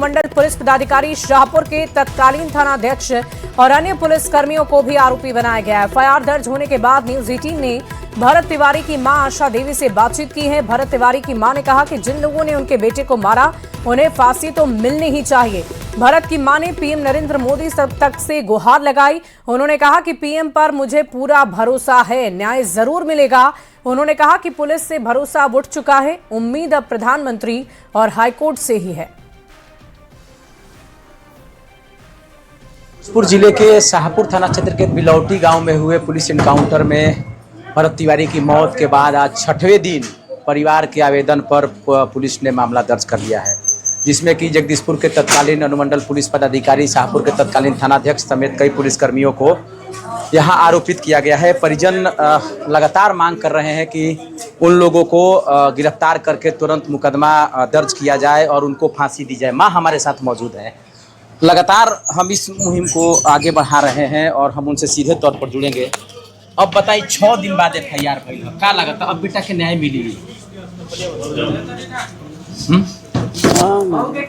अनुमंडल पुलिस पदाधिकारी शाहपुर के तत्कालीन थानाध्यक्ष और अन्य पुलिस कर्मियों को भी आरोपी बनाया गया है। एफआईआर दर्ज होने के बाद न्यूज 18 ने भरत तिवारी की मां आशा देवी से बातचीत की है। भरत तिवारी की मां ने कहा कि जिन लोगों ने उनके बेटे को मारा उन्हें फांसी तो मिलनी ही चाहिए। भरत की मां ने पीएम नरेंद्र मोदी तक से गुहार लगाई। उन्होंने कहा कि पीएम पर मुझे पूरा भरोसा है, न्याय जरूर मिलेगा। उन्होंने कहा कि पुलिस से भरोसा अब उठ चुका है, उम्मीद अब प्रधानमंत्री और हाईकोर्ट से ही है। भोजपुर जिले के शाहपुर थाना क्षेत्र के बिलौटी गांव में हुए पुलिस एनकाउंटर में भरत तिवारी की मौत के बाद आज 6वें दिन परिवार के आवेदन पर पुलिस ने मामला दर्ज कर लिया है, जिसमें कि जगदीशपुर के तत्कालीन अनुमंडल पुलिस पदाधिकारी, शाहपुर के तत्कालीन थानाध्यक्ष समेत कई पुलिसकर्मियों को यहां आरोपित किया गया है। परिजन लगातार मांग कर रहे हैं कि उन लोगों को गिरफ्तार करके तुरंत मुकदमा दर्ज किया जाए और उनको फांसी दी जाए। मां हमारे साथ मौजूद है। लगातार हम इस मुहिम को आगे बढ़ा रहे हैं और हम उनसे सीधे तौर पर जुड़ेंगे। अब बताइए, 6 दिन बाद एफआईआर भइल है, का लगता अब बेटा के न्याय मिली?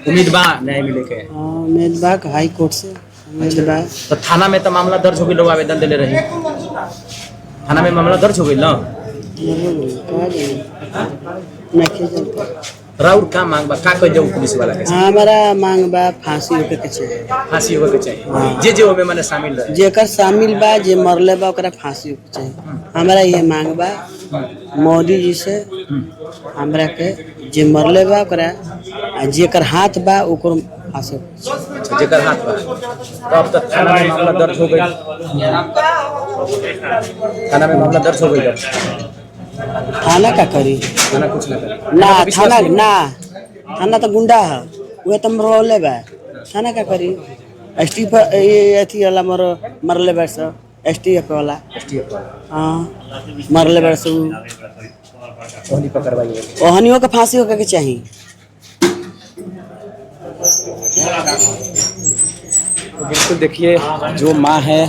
उम्मीद बा न्याय मिले के? उम्मीद बा हाई कोर्ट से उम्मीद बा। तो थाना में तो मामला दर्ज हो गई, लोग आवेदन दिले रहे, थाना में मामला दर्ज हो गई ना? राउर का मांग बा, का कह जाऊ पुलिस वाला के? हमारा मांग बा फांसी होके के चाहिए, फांसी होके के चाहिए। जे जे ओमे माने शामिल रहे, जेकर शामिल बा, जे मरले बा ओकरा फांसी होके चाहिए। हमारा ये मांग बा मोदी जी से, हमरा के जे मरले बा ओकरा, जेकर हाथ बा ओकर फांसी। जेकर हाथ बा तो अब तक थाना में मामला दर्ज हो गई, थाना में मामला दर्ज हो गई। थाना का करी? थाना कुछ ना करे ना, थाना ना, थाना तो गुंडा है, वह तो मरले बा, थाना का करी? एसटी पर ये अथी वाला मरले बा सर, एसटीएफ वाला, हाँ मरले बा सर, ओहनी पर कार्रवाई ओहनियों का फांसी होके के चाहिए। तो बिल्कुल देखिए, जो माँ है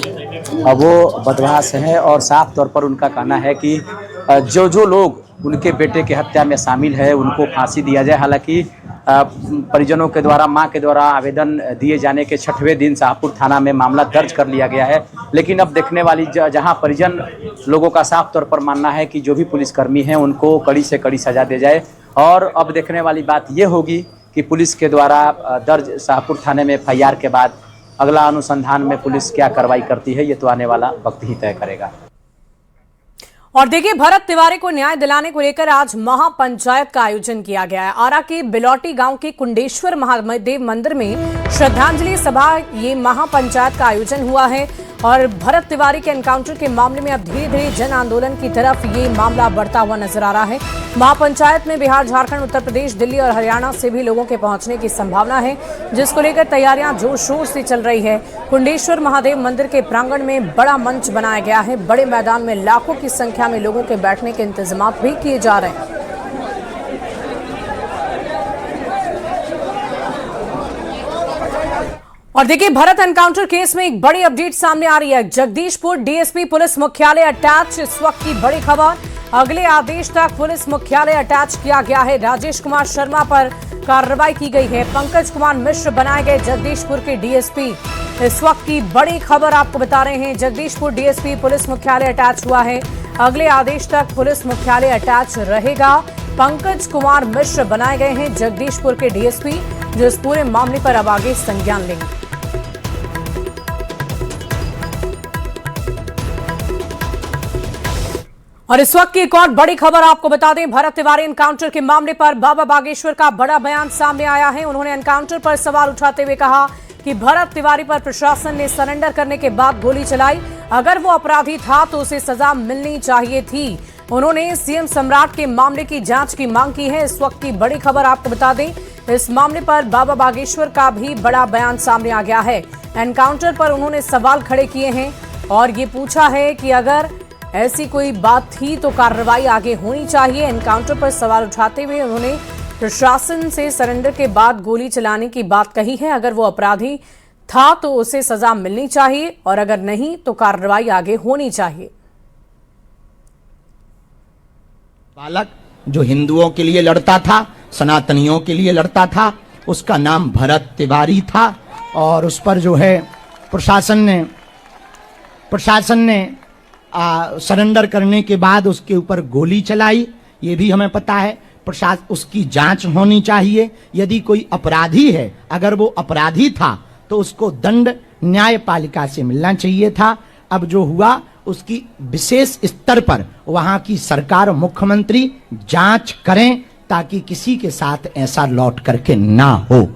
वो बदमाश है और साफ तौर पर उनका कहना है कि जो लोग उनके बेटे के हत्या में शामिल है उनको फांसी दिया जाए। हालांकि परिजनों के द्वारा, मां के द्वारा आवेदन दिए जाने के 6वें दिन शाहपुर थाना में मामला दर्ज कर लिया गया है। लेकिन अब देखने वाली जहां परिजन लोगों का साफ तौर पर मानना है कि जो भी पुलिसकर्मी हैं उनको कड़ी से कड़ी सजा दी जाए। और अब देखने वाली बात ये होगी कि पुलिस के द्वारा दर्ज शाहपुर थाने में एफआईआर के बाद अगला अनुसंधान में पुलिस क्या कार्रवाई करती है, ये तो आने वाला वक्त ही तय करेगा। और देखिए, भरत तिवारी को न्याय दिलाने को लेकर आज महापंचायत का आयोजन किया गया है। आरा के बिलौटी गांव के कुंडेश्वर महादेव मंदिर में श्रद्धांजलि सभा, ये महापंचायत का आयोजन हुआ है। और भरत तिवारी के एनकाउंटर के मामले में अब धीरे धीरे जन आंदोलन की तरफ ये मामला बढ़ता हुआ नजर आ रहा है। महापंचायत में बिहार, झारखंड, उत्तर प्रदेश, दिल्ली और हरियाणा से भी लोगों के पहुंचने की संभावना है, जिसको लेकर तैयारियां जोर शोर से चल रही है। कुंडेश्वर महादेव मंदिर के प्रांगण में बड़ा मंच बनाया गया है। बड़े मैदान में लाखों की संख्या में लोगों के बैठने के इंतजाम भी किए जा रहे हैं। और देखिए, भरत एनकाउंटर केस में एक बड़ी अपडेट सामने आ रही है। जगदीशपुर डीएसपी पुलिस मुख्यालय अटैच, इस वक्त की बड़ी खबर। अगले आदेश तक पुलिस मुख्यालय अटैच किया गया है। राजेश कुमार शर्मा पर कार्रवाई की गई है। पंकज कुमार मिश्र बनाए गए जगदीशपुर के डीएसपी। इस वक्त की बड़ी खबर आपको बता रहे हैं, जगदीशपुर डीएसपी पुलिस मुख्यालय अटैच हुआ है। अगले आदेश तक पुलिस मुख्यालय अटैच रहेगा। पंकज कुमार मिश्र बनाए गए हैं जगदीशपुर के डीएसपी, जो इस पूरे मामले पर अब आगे संज्ञान लेंगे। और इस वक्त की एक और बड़ी खबर आपको बता दें, भरत तिवारी एनकाउंटर के मामले पर बाबा बागेश्वर का बड़ा बयान सामने आया है। उन्होंने एनकाउंटर पर सवाल उठाते हुए कहा कि भरत तिवारी पर प्रशासन ने सरेंडर करने के बाद गोली चलाई। अगर वो अपराधी था तो उसे सजा मिलनी चाहिए थी। उन्होंने सीएम सम्राट के मामले की जांच की मांग की है। इस वक्त की बड़ी खबर आपको बता दें, इस मामले पर बाबा बागेश्वर का भी बड़ा बयान सामने आ गया है। एनकाउंटर पर उन्होंने सवाल खड़े किए हैं और ये पूछा है कि अगर ऐसी कोई बात थी तो कार्रवाई आगे होनी चाहिए। एनकाउंटर पर सवाल उठाते हुए उन्होंने प्रशासन से सरेंडर के बाद गोली चलाने की बात कही है। अगर वो अपराधी था तो उसे सजा मिलनी चाहिए और अगर नहीं तो कार्रवाई आगे होनी चाहिए। बालक जो हिंदुओं के लिए लड़ता था, सनातनियों के लिए लड़ता था, उसका नाम भरत तिवारी था और उस पर जो है प्रशासन ने सरेंडर करने के बाद उसके ऊपर गोली चलाई, ये भी हमें पता है। उसकी जांच होनी चाहिए। यदि कोई अपराधी है, अगर वो अपराधी था तो उसको दंड न्यायपालिका से मिलना चाहिए था। अब जो हुआ उसकी विशेष स्तर पर वहां की सरकार, मुख्यमंत्री जांच करें ताकि किसी के साथ ऐसा लौट करके ना हो।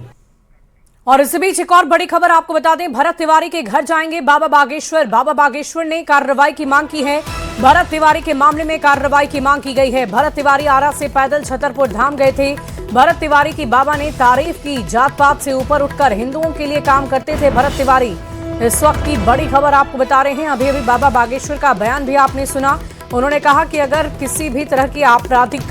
और इसी बीच एक और बड़ी खबर आपको बता दें, भरत तिवारी के घर जाएंगे बाबा बागेश्वर। बाबा बागेश्वर ने कार्रवाई की मांग की है। भरत तिवारी के मामले में कार्रवाई की मांग की गई है। भरत तिवारी आरा से पैदल छतरपुर धाम गए थे। भरत तिवारी की बाबा ने तारीफ की। जात पात से ऊपर उठकर हिंदुओं के लिए काम करते थे भरत तिवारी। इस वक्त की बड़ी खबर आपको बता रहे हैं। अभी अभी बाबा बागेश्वर का बयान भी आपने सुना। उन्होंने कहा कि अगर किसी भी तरह की आपराधिक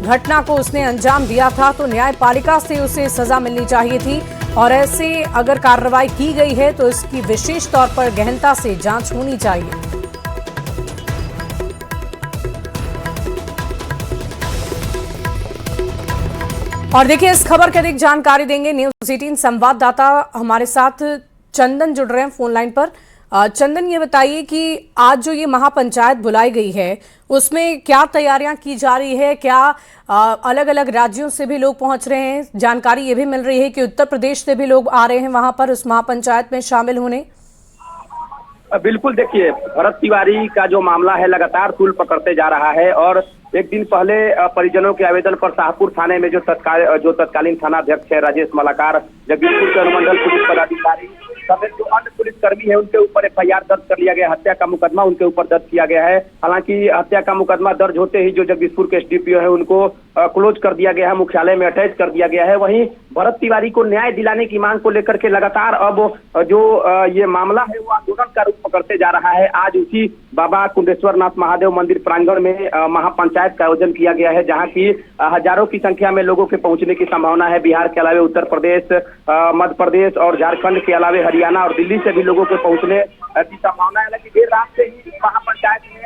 घटना को उसने अंजाम दिया था तो न्यायपालिका से उसे सजा मिलनी चाहिए थी और ऐसे अगर कार्रवाई की गई है तो इसकी विशेष तौर पर गहनता से जांच होनी चाहिए। और देखिए, इस खबर की अधिक जानकारी देंगे न्यूज़ 18 संवाददाता हमारे साथ चंदन जुड़ रहे हैं फोन लाइन पर। चंदन, ये बताइए कि आज जो ये महापंचायत बुलाई गई है उसमें क्या तैयारियां की जा रही है? क्या अलग अलग राज्यों से भी लोग पहुंच रहे हैं? जानकारी ये भी मिल रही है कि उत्तर प्रदेश से भी लोग आ रहे हैं वहां पर उस महापंचायत में शामिल होने। बिल्कुल, देखिए, भरत तिवारी का जो मामला है लगातार तूल पकड़ते जा रहा है और एक दिन पहले परिजनों के आवेदन पर शाहपुर थाने में जो तत्कालीन थानाध्यक्ष है राजेश मलाकार, जगदीशपुर के अनुमंडल पुलिस पदाधिकारी समेत जो अन्य पुलिसकर्मी है उनके ऊपर FIR दर्ज कर लिया गया। हत्या का मुकदमा उनके ऊपर दर्ज किया गया है। हालांकि हत्या का मुकदमा दर्ज होते ही जो जगदीशपुर के SDPO है उनको क्लोज कर दिया गया है, मुख्यालय में अटैच कर दिया गया है। वहीं भरत तिवारी को न्याय दिलाने की मांग को लेकर के लगातार अब जो ये मामला है वो आंदोलन का रूप पकड़ते जा रहा है। आज उसी बाबा कुंडेश्वरनाथ महादेव मंदिर प्रांगण में महापंचायत का आयोजन किया गया है, जहां की हजारों की संख्या में लोगों के पहुंचने की संभावना है। बिहार के अलावे उत्तर प्रदेश, मध्य प्रदेश और झारखंड के अलावे हरियाणा और दिल्ली से भी लोगों के पहुंचने की संभावना है। हालांकि देर रात से ही महापंचायत में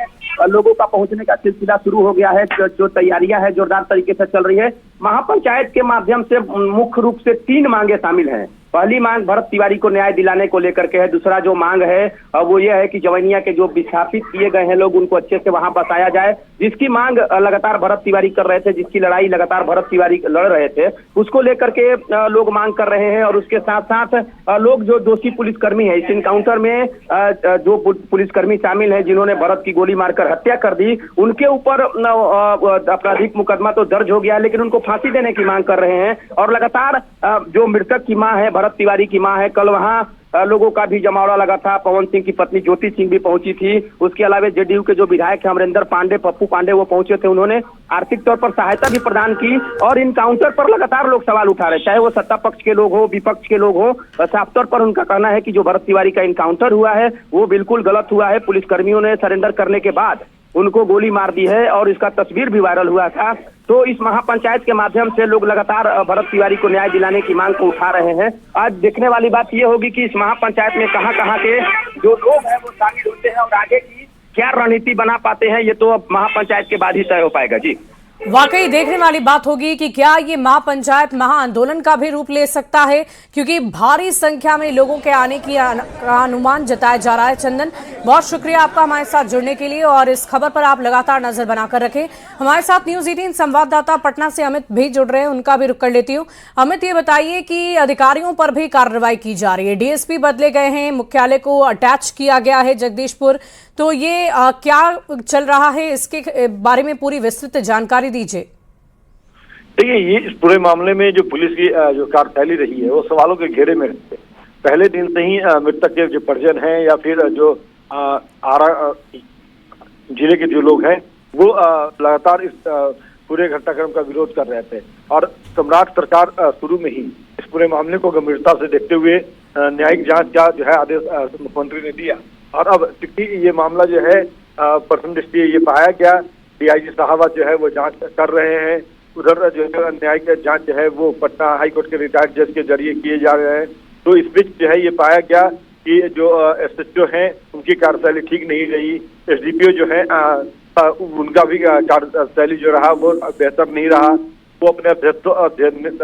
लोगों का पहुंचने का सिलसिला शुरू हो गया है। जो तैयारियां है जोरदार तरीके से चल रही है। महापंचायत के माध्यम से मुख्य रूप से 3 मांगे शामिल हैं। पहली मांग भरत तिवारी को न्याय दिलाने को लेकर के है। दूसरा जो मांग है वो ये है कि जवैनिया के जो विस्थापित किए गए हैं लोग उनको अच्छे से वहां बसाया जाए, जिसकी मांग लगातार भरत तिवारी कर रहे थे, जिसकी लड़ाई लगातार भरत तिवारी लड़ रहे थे, उसको लेकर के लोग मांग कर रहे हैं। और उसके साथ साथ लोग जो दोषी पुलिसकर्मी है इस इनकाउंटर में जो पुलिसकर्मी शामिल है जिन्होंने भरत की गोली मारकर हत्या कर दी, उनके ऊपर आपराधिक मुकदमा तो दर्ज हो गया लेकिन उनको फांसी देने की मांग कर रहे हैं। और लगातार जो मृतक की मां है, भरत तिवारी की मां है, कल वहां लोगों का भी जमावड़ा लगा था। पवन सिंह की पत्नी ज्योति सिंह भी पहुंची थी। उसके अलावा JDU के जो विधायक है अमरिंदर पांडे, पप्पू पांडे, वो पहुंचे थे। उन्होंने आर्थिक तौर पर सहायता भी प्रदान की। और इनकाउंटर पर लगातार लोग सवाल उठा रहे, चाहे वो सत्ता पक्ष के लोग हो, विपक्ष के लोग हो। साफ तौर पर उनका कहना है कि जो भरत तिवारी का इनकाउंटर हुआ है वो बिल्कुल गलत हुआ है। पुलिसकर्मियों ने सरेंडर करने के बाद उनको गोली मार दी है और इसका तस्वीर भी वायरल हुआ था। तो इस महापंचायत के माध्यम से लोग लगातार भरत तिवारी को न्याय दिलाने की मांग को उठा रहे हैं। आज देखने वाली बात ये होगी कि इस महापंचायत में कहां के जो लोग हैं वो शामिल होते हैं और आगे की क्या रणनीति बना पाते हैं, ये तो अब महापंचायत के बाद ही तय हो पाएगा। जी, वाकई देखने वाली बात होगी कि क्या ये महापंचायत महाआंदोलन का भी रूप ले सकता है, क्योंकि भारी संख्या में लोगों के आने की अनुमान जताया जा रहा है। चंदन, बहुत शुक्रिया आपका हमारे साथ जुड़ने के लिए और इस खबर पर आप लगातार नजर बनाकर रखें। हमारे साथ न्यूज़ 18 संवाददाता पटना से अमित भी जुड़ रहे हैं, उनका भी रुख कर लेती हूँ। अमित, ये बताइए कि अधिकारियों पर भी कार्रवाई की जा रही है, DSP बदले गए हैं, मुख्यालय को अटैच किया गया है जगदीशपुर, तो ये क्या चल रहा है, इसके बारे में पूरी विस्तृत जानकारी दीजिए। देखिए, ये इस पूरे मामले में जो पुलिस की जो कार्यशैली रही है वो सवालों के घेरे में रहते हैं। पहले दिन से ही मृतक के जो परिजन हैं या फिर जो आरा जिले के जो लोग हैं वो लगातार इस पूरे घटनाक्रम का विरोध कर रहे थे। और सम्राट सरकार शुरू में ही इस पूरे मामले को गंभीरता से देखते हुए न्यायिक जांच का जो है आदेश मुख्यमंत्री ने दिया। और अब चूंकि ये मामला जो है प्रथम दृष्टि ये पाया गया, DIG साहब जो है वो जांच कर रहे हैं। उधर जो है न्यायिक जांच जो है वो पटना हाईकोर्ट के रिटायर्ड जज के जरिए किए जा रहे हैं। तो इस बीच जो है ये पाया गया कि जो SHO हैं उनकी कार्यशैली ठीक नहीं रही। SDPO जो है उनका भी कार्यशैली जो रहा वो बेहतर नहीं रहा। वो अपने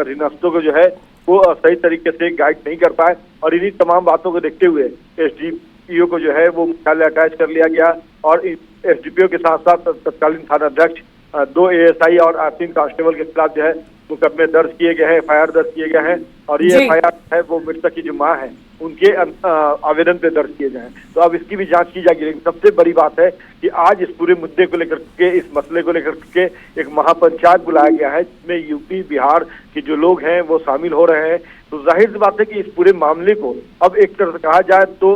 अधीनस्थों को जो है वो सही तरीके से गाइड नहीं कर पाए। और इन्हीं तमाम बातों को देखते हुए एसडीपीओ को जो है वो मुख्यालय अटैच कर लिया गया और एसडीपीओ के साथ साथ तत्कालीन थाना अध्यक्ष, 2 एएसआई और 3 कांस्टेबल के खिलाफ जो है मुकदमे दर्ज किए गए हैं, FIR दर्ज किए गए हैं। और ये FIR है वो मृतक की जो मां है उनके आवेदन पे दर्ज किए जाएं। तो अब इसकी भी जांच की जाएगी। लेकिन सबसे बड़ी बात है कि आज इस पूरे मुद्दे को लेकर के, इस मसले को लेकर के एक महापंचायत बुलाया गया है जिसमें यूपी बिहार के जो लोग हैं वो शामिल हो रहे हैं। तो जाहिर सी बात है कि इस पूरे मामले को अब एक तरह से कहा जाए तो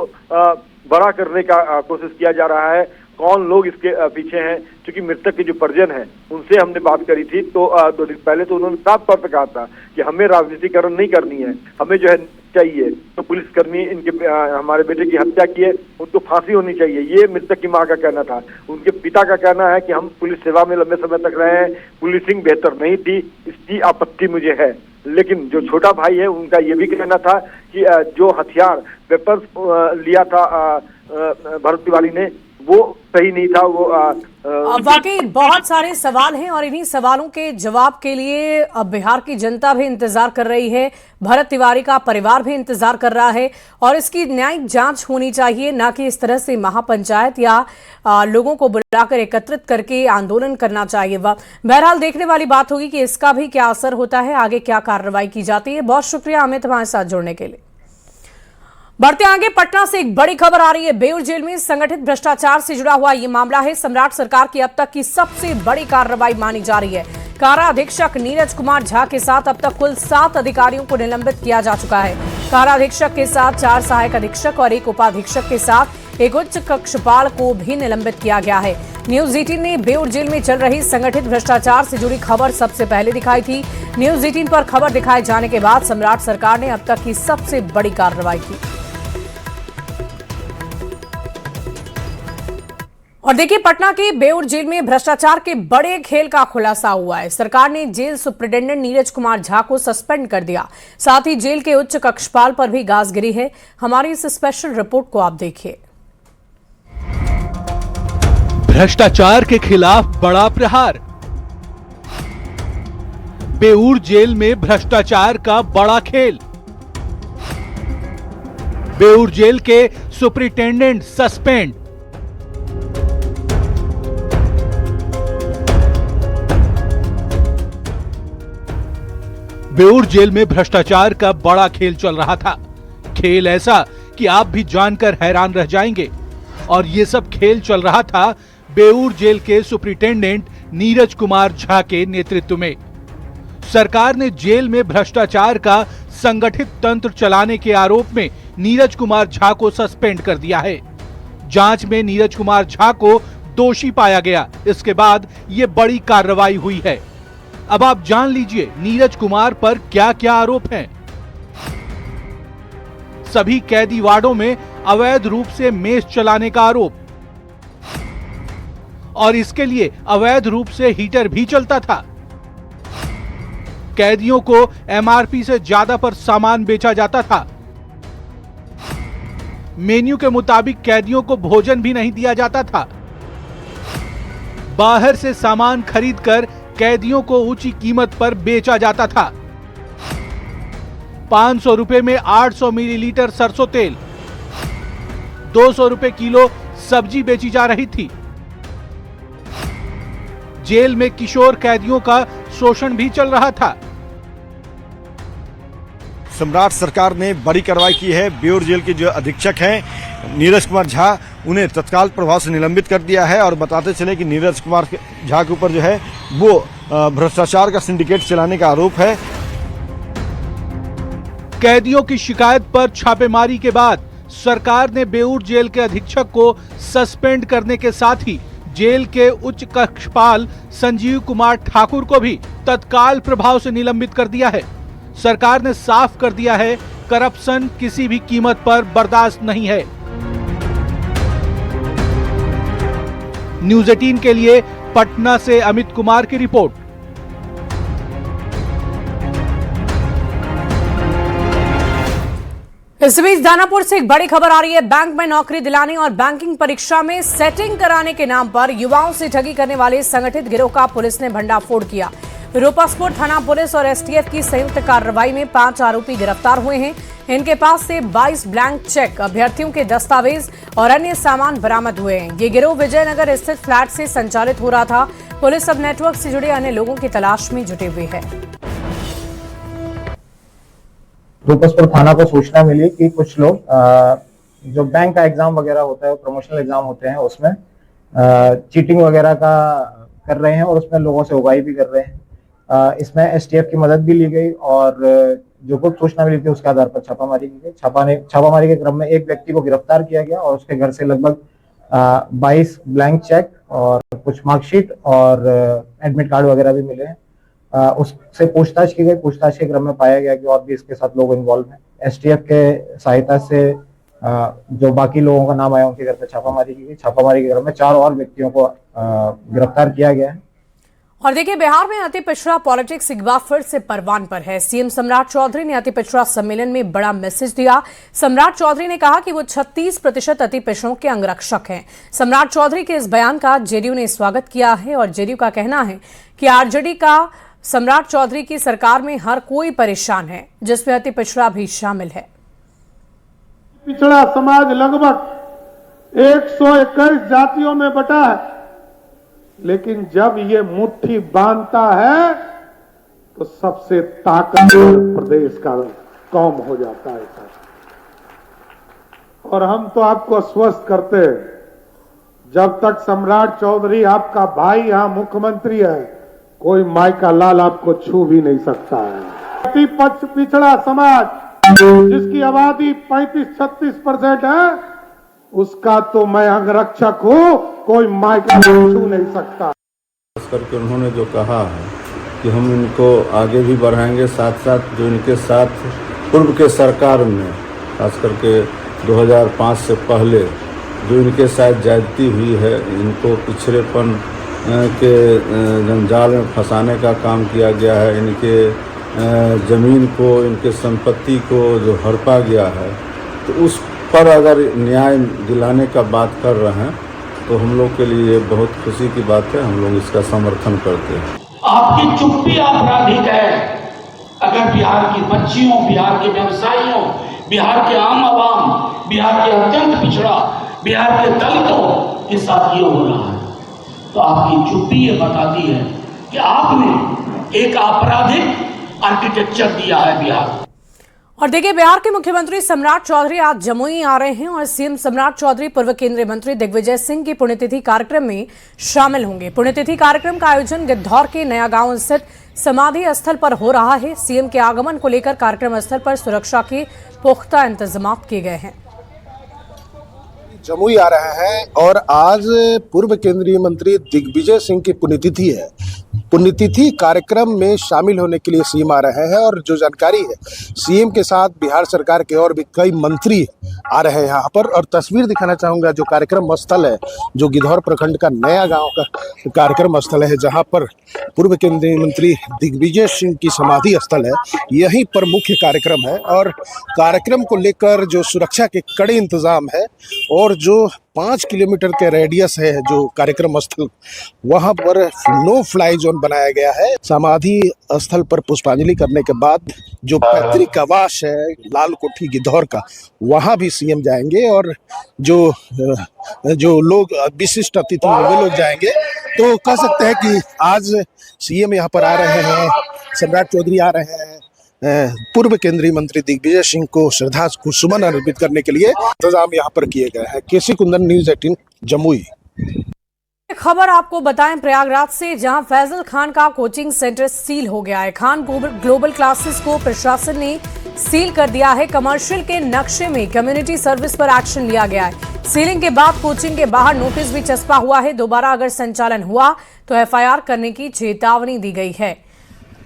बड़ा करने का कोशिश किया जा रहा है। कौन लोग इसके पीछे हैं, क्योंकि मृतक के जो परिजन हैं उनसे हमने बात करी थी तो 2 दिन पहले तो उन्होंने साफ तौर पर कहा था कि हमें राजनीतिकरण नहीं करनी है, हमें जो है चाहिए तो पुलिसकर्मी इनके हमारे बेटे की हत्या की है उनको फांसी होनी चाहिए, ये मृतक की मां का कहना था। उनके पिता का कहना है कि हम पुलिस सेवा में लंबे समय तक रहे हैं, पुलिसिंग बेहतर नहीं थी, इसकी आपत्ति मुझे है। लेकिन जो छोटा भाई है उनका ये भी कहना था कि जो हथियार वेपन्स लिया था भरत तिवारी ने वो सही नहीं था। वो वाकई बहुत सारे सवाल हैं और इन्हीं सवालों के जवाब के लिए अब बिहार की जनता भी इंतजार कर रही है, भरत तिवारी का परिवार भी इंतजार कर रहा है और इसकी न्यायिक जांच होनी चाहिए, ना कि इस तरह से महापंचायत या लोगों को बुलाकर एकत्रित करके आंदोलन करना चाहिए। बहरहाल देखने वाली बात होगी कि इसका भी क्या असर होता है, आगे क्या कार्रवाई की जाती है। बहुत शुक्रिया अमित हमारे साथ जुड़ने के लिए। बढ़ते आगे पटना से एक बड़ी खबर आ रही है। बेउर जेल में संगठित भ्रष्टाचार से जुड़ा हुआ यह मामला है। सम्राट सरकार की अब तक की सबसे बड़ी कार्रवाई मानी जा रही है। कारा अधीक्षक नीरज कुमार झा के साथ अब तक कुल 7 अधिकारियों को निलंबित किया जा चुका है। कारा अधीक्षक के साथ 4 सहायक अधीक्षक और 1 उपाधीक्षक के साथ एक उच्च कक्षपाल को भी निलंबित किया गया है। न्यूज 18 ने बेउर जेल में चल रही संगठित भ्रष्टाचार से जुड़ी खबर सबसे पहले दिखाई थी। न्यूज 18 पर खबर दिखाए जाने के बाद सम्राट सरकार ने अब तक की सबसे बड़ी कार्रवाई की। और देखिए पटना के बेउर जेल में भ्रष्टाचार के बड़े खेल का खुलासा हुआ है। सरकार ने जेल सुपरिटेंडेंट नीरज कुमार झा को सस्पेंड कर दिया, साथ ही जेल के उच्च कक्षपाल पर भी गाज गिरी है। हमारी इस स्पेशल रिपोर्ट को आप देखिए। भ्रष्टाचार के खिलाफ बड़ा प्रहार। बेउर जेल में भ्रष्टाचार का बड़ा खेल। बेउर जेल के सुपरिटेंडेंट सस्पेंड। बेउर जेल में भ्रष्टाचार का बड़ा खेल चल रहा था। खेल ऐसा कि आप भी जानकर हैरान रह जाएंगे। और ये सब खेल चल रहा था बेउर जेल के सुपरिटेंडेंट नीरज कुमार झा के नेतृत्व में। सरकार ने जेल में भ्रष्टाचार का संगठित तंत्र चलाने के आरोप में नीरज कुमार झा को सस्पेंड कर दिया है। जांच में नीरज कुमार झा को दोषी पाया गया। इसके बाद ये बड़ी कार्रवाई हुई है। अब आप जान लीजिए नीरज कुमार पर क्या क्या आरोप हैं। सभी कैदी वार्डों में अवैध रूप से मेस चलाने का आरोप और इसके लिए अवैध रूप से हीटर भी चलता था। कैदियों को एमआरपी से ज्यादा पर सामान बेचा जाता था। मेन्यू के मुताबिक कैदियों को भोजन भी नहीं दिया जाता था। बाहर से सामान खरीदकर कैदियों को ऊंची कीमत पर बेचा जाता था। 500 रुपए में 800 मिलीलीटर सरसों तेल, 200 रुपए किलो सब्जी बेची जा रही थी। जेल में किशोर कैदियों का शोषण भी चल रहा था। सम्राट सरकार ने बड़ी कार्रवाई की है। बेउर जेल के जो अधीक्षक हैं नीरज कुमार झा, उन्हें तत्काल प्रभाव से निलंबित कर दिया है। और बताते चले कि नीरज कुमार झा के ऊपर जो है वो भ्रष्टाचार का सिंडिकेट चलाने का आरोप है। कैदियों की शिकायत पर छापेमारी के बाद सरकार ने बेउर जेल के अधीक्षक को सस्पेंड करने के साथ ही जेल के उच्च कक्षपाल संजीव कुमार ठाकुर को भी तत्काल प्रभाव से निलंबित कर दिया है। सरकार ने साफ कर दिया है करप्शन किसी भी कीमत पर बर्दाश्त नहीं है। न्यूज 18 के लिए पटना से अमित कुमार की रिपोर्ट। इस बीच दानापुर से एक बड़ी खबर आ रही है। बैंक में नौकरी दिलाने और बैंकिंग परीक्षा में सेटिंग कराने के नाम पर युवाओं से ठगी करने वाले संगठित गिरोह का पुलिस ने भंडाफोड़ किया। रूपसपुर थाना पुलिस और एसटीएफ की संयुक्त कार्रवाई में 5 आरोपी गिरफ्तार हुए हैं। इनके पास से 22 ब्लैंक चेक, अभ्यर्थियों के दस्तावेज और अन्य सामान बरामद हुए हैं। ये गिरोह विजयनगर स्थित फ्लैट से संचालित हो रहा था। पुलिस अब नेटवर्क से जुड़े अन्य लोगों की तलाश में जुटे हुए है। रूपसपुर थाना को सूचना मिली कि कुछ लोग जो बैंक का एग्जाम वगैरह होता है, प्रमोशनल एग्जाम होते हैं, उसमें चीटिंग वगैरह का कर रहे हैं और उसमें लोगों से उगाही भी कर रहे हैं। इसमें एसटीएफ की मदद भी ली गई और जो गुप्त सूचना मिली थी उसके आधार पर छापामारी की गई। छापामारी के क्रम में एक व्यक्ति को गिरफ्तार किया गया और उसके घर से लगभग 22 ब्लैंक चेक और कुछ मार्कशीट और एडमिट कार्ड वगैरह भी मिले हैं। उससे पूछताछ की गई। पूछताछ के क्रम में पाया गया कि और भी इसके साथ लोग इन्वॉल्व हैं। एसटीएफ के सहायता से जो बाकी लोगों का नाम आया उनके घर पर छापामारी की गई। छापामारी के क्रम में 4 और व्यक्तियों को गिरफ्तार किया गया है। और देखिए, बिहार में अति पिछड़ा पॉलिटिक्स एक बार फिर से परवान पर है। सीएम सम्राट चौधरी ने अति पिछड़ा सम्मेलन में बड़ा मैसेज दिया। सम्राट चौधरी ने कहा कि वो 36% अति पिछड़ों के अंगरक्षक हैं। सम्राट चौधरी के इस बयान का जेडीयू ने स्वागत किया है और जेडीयू का कहना है कि आरजेडी का सम्राट चौधरी की सरकार में हर कोई परेशान है, जिसमें अति पिछड़ा भी शामिल है। पिछड़ा समाज लगभग 121 जातियों में बटा है, लेकिन जब ये मुट्ठी बांधता है तो सबसे ताकतवर प्रदेश का कौम हो जाता है सर। और हम तो आपको आश्वस्त करते हैं, जब तक सम्राट चौधरी आपका भाई यहाँ मुख्यमंत्री है, कोई माई का लाल आपको छू भी नहीं सकता है। अति पिछड़ा समाज जिसकी आबादी 35-36% है, उसका तो मैं अंगरक्षक हूं, कोई माइका छू नहीं सकता। खास करके उन्होंने जो कहा है कि हम इनको आगे भी बढ़ाएंगे, साथ साथ जो इनके साथ पूर्व के सरकार में खास करके 2005 से पहले जो इनके साथ ज्यादती हुई है, इनको पिछड़ेपन के जंजाल में फंसाने का काम किया गया है। इनके ज़मीन को, इनके संपत्ति को जो हड़पा गया है, तो उस पर अगर न्याय दिलाने का बात कर रहे हैं तो हम लोग के लिए बहुत खुशी की बात है। हम लोग इसका समर्थन करते हैं। आपकी चुप्पी आपराधिक है। अगर बिहार की बच्चियों, बिहार के व्यवसायियों, बिहार के आम आवाम, बिहार के अत्यंत पिछड़ा, बिहार के दलितों के साथ ये हो रहा है, तो आपकी चुप्पी ये बताती है कि आपने एक आपराधिक आर्किटेक्चर दिया है बिहार। और देखिए, बिहार के मुख्यमंत्री सम्राट चौधरी आज जमुई आ रहे हैं और सीएम सम्राट चौधरी पूर्व केंद्रीय मंत्री दिग्विजय सिंह की पुण्यतिथि कार्यक्रम में शामिल होंगे। पुण्यतिथि कार्यक्रम का आयोजन गिद्धौर के नया गांव स्थित समाधि स्थल पर हो रहा है। सीएम के आगमन को लेकर कार्यक्रम स्थल पर सुरक्षा के पुख्ता इंतजाम किए गए हैं। जमुई आ रहे हैं और आज पूर्व केंद्रीय मंत्री दिग्विजय सिंह की पुण्यतिथि है। पुण्यतिथि कार्यक्रम में शामिल होने के लिए सीएम आ रहे हैं और जो जानकारी है, सीएम के साथ बिहार सरकार के और भी कई मंत्री आ रहे हैं यहाँ पर। और तस्वीर दिखाना चाहूँगा, जो कार्यक्रम स्थल है, जो गिद्धौर प्रखंड का नया गांव का कार्यक्रम स्थल है, जहाँ पर पूर्व केंद्रीय मंत्री दिग्विजय सिंह की समाधि स्थल है, यहीं पर मुख्य कार्यक्रम है। और कार्यक्रम को लेकर जो सुरक्षा के कड़े इंतजाम है और जो 5 किलोमीटर के रेडियस है जो कार्यक्रम स्थल, वहां पर नो फ्लाई जोन बनाया गया है। समाधि स्थल पर पुष्पांजलि करने के बाद जो पैतृक आवास है लाल कोठी गिद्धौर का, वहां भी सीएम जाएंगे और जो लोग विशिष्ट अतिथि वे लोग जाएंगे। तो कह सकते हैं कि आज सीएम यहाँ पर आ रहे हैं, सम्राट चौधरी आ रहे हैं पूर्व केंद्रीय मंत्री दिग्विजय सिंह को श्रद्धा सुमन अर्पित करने के लिए इंतजाम यहाँ पर किए गए हैं। केसी कुंदन, न्यूज़ 18 जमुई। खबर आपको बताएं प्रयागराज से, जहां फैजल खान का कोचिंग सेंटर सील हो गया है। खान ग्लोबल क्लासेस को प्रशासन ने सील कर दिया है। कमर्शियल के नक्शे में कम्युनिटी सर्विस पर एक्शन लिया गया है। सीलिंग के बाद कोचिंग के बाहर नोटिस भी चस्पा हुआ है। दोबारा अगर संचालन हुआ तो एफआईआर करने की चेतावनी दी गई है।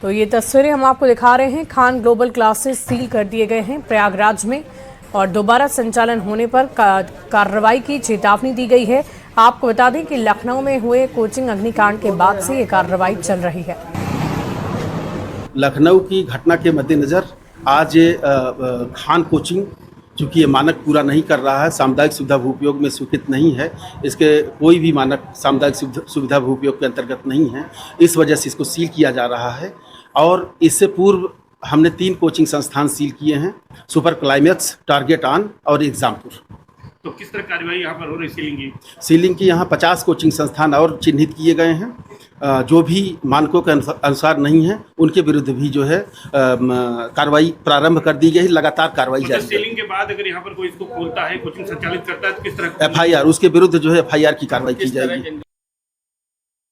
तो ये तस्वीरें हम आपको दिखा रहे हैं। खान ग्लोबल क्लासेस सील कर दिए गए हैं प्रयागराज में और दोबारा संचालन होने पर कार्रवाई की चेतावनी दी गई है। आपको बता दें कि लखनऊ में हुए कोचिंग अग्निकांड के बाद से ये कार्रवाई चल रही है। लखनऊ की घटना के मद्देनजर आज खान कोचिंग चूँकि ये मानक पूरा नहीं कर रहा है, सामुदायिक सुविधा भूपयोग में स्वीकृत नहीं है, इसके कोई भी मानक सामुदायिक सुविधा भूपयोग के अंतर्गत नहीं है, इस वजह से इसको सील किया जा रहा है। और इससे पूर्व हमने 3 कोचिंग संस्थान सील किए हैं, सुपर क्लाइमेक्स, टारगेट ऑन और एग्जामपुर। तो किस तरह कार्रवाई यहाँ पर हो रही सीलिंग की? सीलिंग की यहाँ 50 कोचिंग संस्थान और चिन्हित किए गए हैं, जो भी मानकों के अनुसार नहीं है उनके विरुद्ध भी जो है कार्रवाई प्रारंभ कर दी गई, लगातार कार्रवाई जारी है। सीलिंग के बाद अगर यहाँ पर कोई इसको खोलता है, कोचिंग संचालित करता है, तो किस तरह FIR उसके विरुद्ध जो है FIR की कार्रवाई की जाएगी।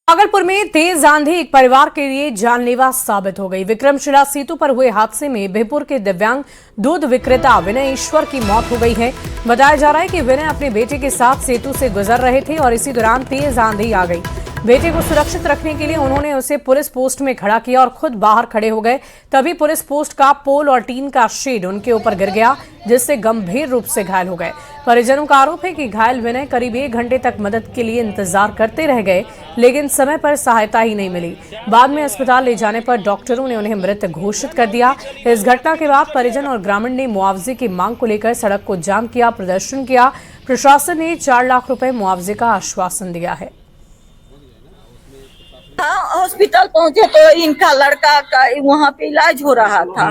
भागलपुर में तेज आंधी एक परिवार के लिए जानलेवा साबित हो गई। विक्रमशिला सेतु पर हुए हादसे में बिहपुर के दिव्यांग दूध विक्रेता विनय ईश्वर की मौत हो गई है। बताया जा रहा है कि विनय अपने बेटे के साथ सेतु से गुजर रहे थे और इसी दौरान तेज आंधी आ गई। बेटे को सुरक्षित रखने के लिए उन्होंने उसे पुलिस पोस्ट में खड़ा किया और खुद बाहर खड़े हो गए। तभी पुलिस पोस्ट का पोल और टीन का शेड उनके ऊपर गिर गया, जिससे गंभीर रूप से घायल हो गए। परिजनों का आरोप है कि घायल विनय करीब 1 घंटे तक मदद के लिए इंतजार करते रह गए, लेकिन समय पर सहायता ही नहीं मिली। बाद में अस्पताल ले जाने पर डॉक्टरों ने उन्हें मृत घोषित कर दिया। इस घटना के बाद परिजन और ग्रामीण ने मुआवजे की मांग को लेकर सड़क को जाम किया, प्रदर्शन किया। प्रशासन ने 4 लाख रुपए मुआवजे का आश्वासन दिया है। हॉस्पिटल पहुंचे तो इनका लड़का का वहाँ पे इलाज हो रहा था।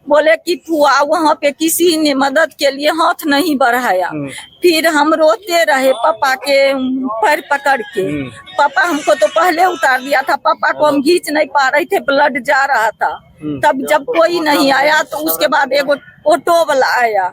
बोले कि फुआ वहाँ पे किसी ने मदद के लिए हाथ नहीं बढ़ाया। फिर हम रोते रहे पापा के पैर पकड़ के। पापा हमको तो पहले उतार दिया था, पापा को हम खींच नहीं पा रहे थे, ब्लड जा रहा था। तब जब कोई नहीं आया तो उसके बाद एक ऑटो वाला आया,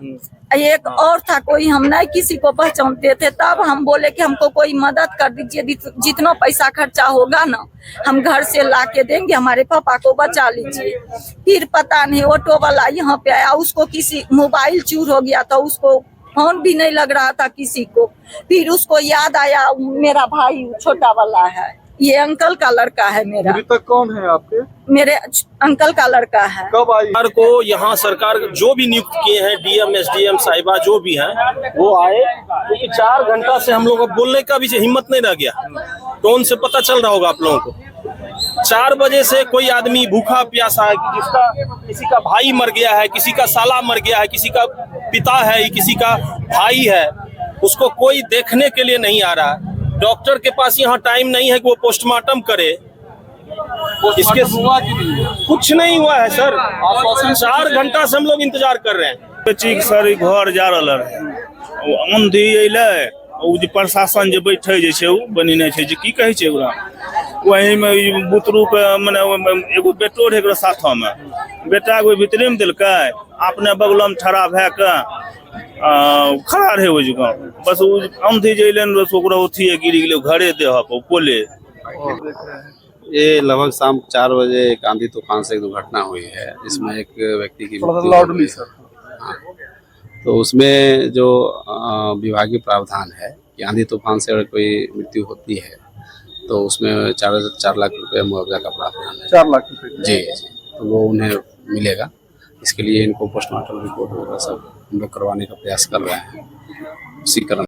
एक और था कोई, हम नहीं किसी को पहचानते थे। तब हम बोले कि हमको कोई मदद कर दीजिए, जितना पैसा खर्चा होगा ना हम घर से ला के देंगे, हमारे पापा को बचा लीजिए। फिर पता नहीं ऑटो वाला यहाँ पे आया, उसको किसी मोबाइल चूर हो गया था, उसको फोन भी नहीं लग रहा था किसी को। फिर उसको याद आया मेरा भाई छोटा वाला है, ये अंकल का लड़का है मेरा। अभी तक कौन है आपके? मेरे अंकल का लड़का है। कब आई? सरकार को यहाँ सरकार जो भी नियुक्त किए हैं, DM SDM साहिबा जो भी हैं वो आए, क्योंकि 4 घंटा से हम लोगों को बोलने का भी हिम्मत नहीं रह गया। टोन से पता चल रहा होगा आप लोगों को। 4 बजे से कोई आदमी भूखा प्यासा है, किसी का भाई मर गया है, किसी का साला मर गया है, किसी का पिता है, किसी का भाई है, उसको कोई देखने के लिए नहीं आ रहा है। डॉक्टर के पास यहाँ टाइम नहीं है कि वो पोस्टमार्टम करे। इसके हुआ कि नहीं? कुछ नहीं हुआ है सर। 4 घंटा से हम लोग इंतजार कर रहे हैं। सर घर जा रहा है, आंधी अल, प्रशासन जो बैठे बनेने की कहे वही में बुतरू के मैंने एगो बेटो रहे साथ में, बेटा के भीतरे में दिल्क, अपने बगल में ठड़ा भै के खड़ा रहे वो जगह। बस आंधी जैलन अथी गिरी गए घरे देह पोले। ये लगभग शाम 4 बजे एक आंधी तूफान से एक दुर्घटना हुई है, जिसमें एक व्यक्ति की मृत्यु हो गई है। हाँ, तो उसमें जो विभागीय प्रावधान है कि आंधी तूफान से अगर कोई मृत्यु होती है तो उसमें 4 लाख रुपए मुआवजा का प्रावधान है। 4 लाख रुपए? जी जी, तो वो उन्हें मिलेगा। इसके लिए इनको पोस्टमार्टम रिपोर्ट वगैरह सब हम लोग करवाने का प्रयास कर रहे हैं। उसी क्रम